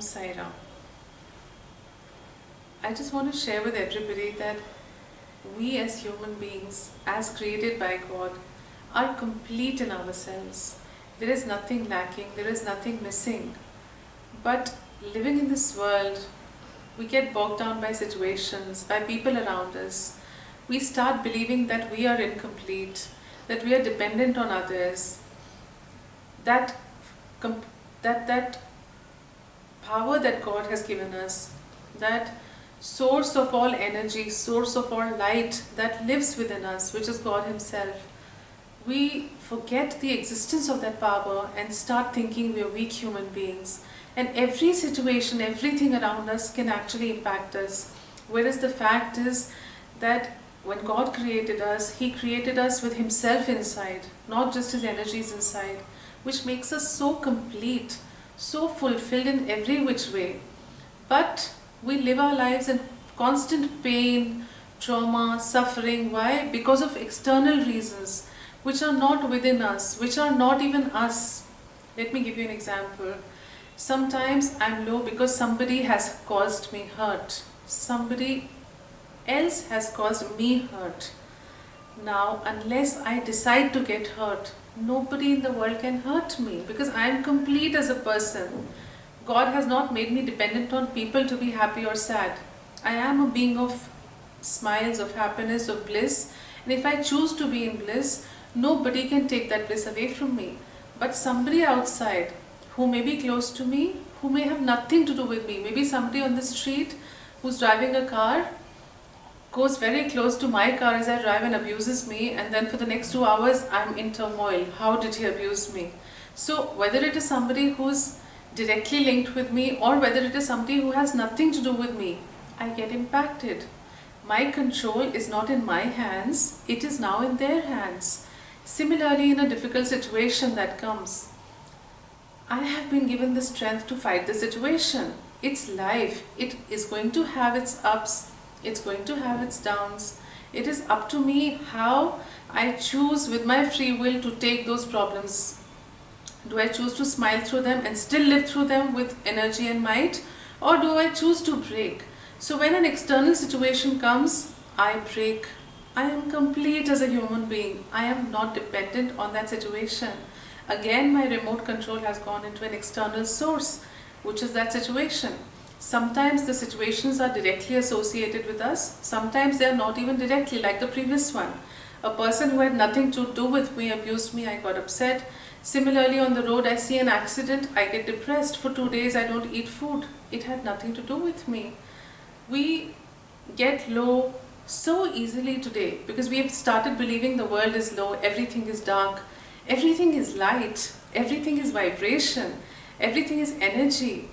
Sai Ram. I just want to share with everybody that we as human beings, as created by God, are complete in ourselves. There is nothing lacking, there is nothing missing. But living in this world, we get bogged down by situations, by people around us. We start believing that we are incomplete, that we are dependent on others, that power that God has given us, that source of all energy, source of all light that lives within us, which is God Himself. We forget the existence of that power and start thinking we are weak human beings. And every situation, everything around us can actually impact us. Whereas the fact is that when God created us, He created us with Himself inside, not just His energies inside, which makes us so complete, so fulfilled in every which way. But we live our lives in constant pain, trauma, suffering. Why? Because of external reasons which are not within us, which are not even us. Let me give you an example. Sometimes I'm low because somebody has caused me hurt. Somebody else has caused me hurt. Now, unless I decide to get hurt, nobody in the world can hurt me because I am complete as a person. God has not made me dependent on people to be happy or sad. I am a being of smiles, of happiness, of bliss. And if I choose to be in bliss, nobody can take that bliss away from me. But somebody outside who may be close to me, who may have nothing to do with me, maybe somebody on the street who's driving a car, goes very close to my car as I drive and abuses me, and then for the next 2 hours I'm in turmoil. How did he abuse me? So whether it is somebody who's directly linked with me or whether it is somebody who has nothing to do with me, I get impacted. My control is not in my hands, it is now in their hands. Similarly, in a difficult situation that comes, I have been given the strength to fight the situation. It's life. It is going to have its ups, it's going to have its downs. It is up to me how I choose with my free will to take those problems. Do I choose to smile through them and still live through them with energy and might? Or do I choose to break? So when an external situation comes, I break. I am complete as a human being. I am not dependent on that situation. Again, my remote control has gone into an external source, which is that situation. Sometimes the situations are directly associated with us. Sometimes they are not even directly, like the previous one. A person who had nothing to do with me abused me, I got upset. Similarly, on the road, I see an accident, I get depressed. For 2 days, I don't eat food. It had nothing to do with me. We get low so easily today because we have started believing the world is low, everything is dark, everything is light, everything is vibration, everything is energy.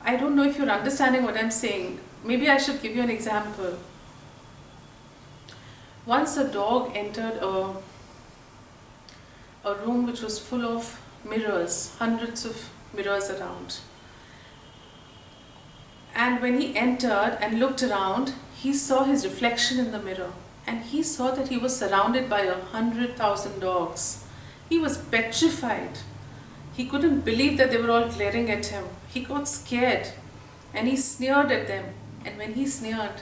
I don't know if you're understanding what I'm saying. Maybe I should give you an example. Once a dog entered a room which was full of mirrors, hundreds of mirrors around. And when he entered and looked around, he saw his reflection in the mirror. And he saw that he was surrounded by 100,000 dogs. He was petrified. He couldn't believe that they were all glaring at him. He got scared and he sneered at them. And when he sneered,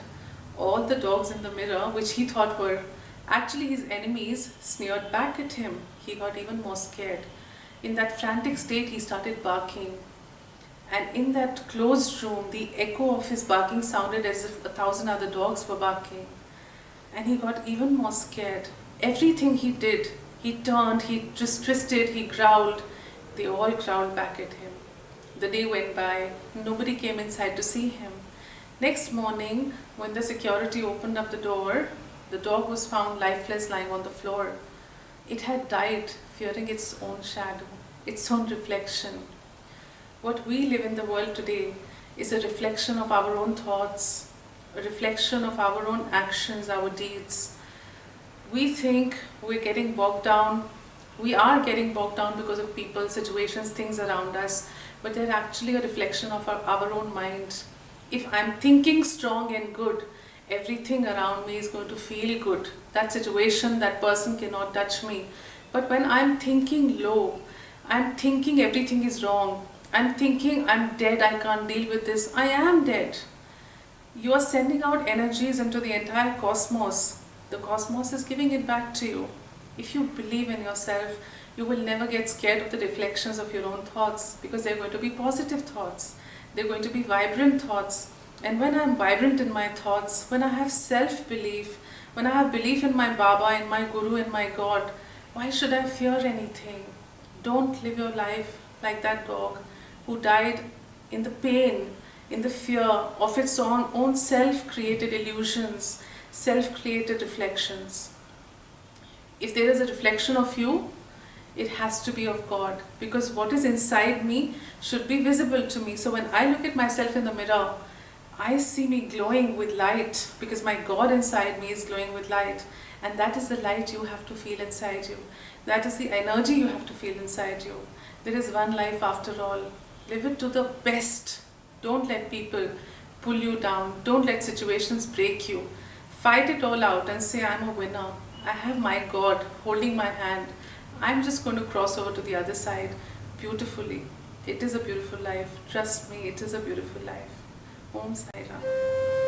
all the dogs in the mirror, which he thought were actually his enemies, sneered back at him. He got even more scared. In that frantic state, he started barking. And in that closed room, the echo of his barking sounded as if 1,000 other dogs were barking. And he got even more scared. Everything he did, he turned, he just twisted, he growled. They all growled back at him. The day went by, nobody came inside to see him. Next morning, when the security opened up the door, the dog was found lifeless lying on the floor. It had died, fearing its own shadow, its own reflection. What we live in the world today is a reflection of our own thoughts, a reflection of our own actions, our deeds. We think we're getting bogged down. We are getting bogged down because of people, situations, things around us, but they're actually a reflection of our own mind. If I'm thinking strong and good, everything around me is going to feel good. That situation, that person cannot touch me. But when I'm thinking low, I'm thinking everything is wrong, I'm thinking I'm dead, I can't deal with this. I am dead. You are sending out energies into the entire cosmos. The cosmos is giving it back to you. If you believe in yourself, you will never get scared of the reflections of your own thoughts, because they're going to be positive thoughts. They're going to be vibrant thoughts. And when I'm vibrant in my thoughts, when I have self-belief, when I have belief in my Baba, in my Guru, in my God, why should I fear anything? Don't live your life like that dog who died in the pain, in the fear of its own self-created illusions, self-created reflections. If there is a reflection of you, it has to be of God, because what is inside me should be visible to me. So when I look at myself in the mirror, I see me glowing with light, because my God inside me is glowing with light. And that is the light you have to feel inside you. That is the energy you have to feel inside you. There is one life after all. Live it to the best. Don't let people pull you down. Don't let situations break you. Fight it all out and say, I'm a winner. I have my God holding my hand. I'm just going to cross over to the other side beautifully. It is a beautiful life. Trust me, it is a beautiful life. Om Sai Ram.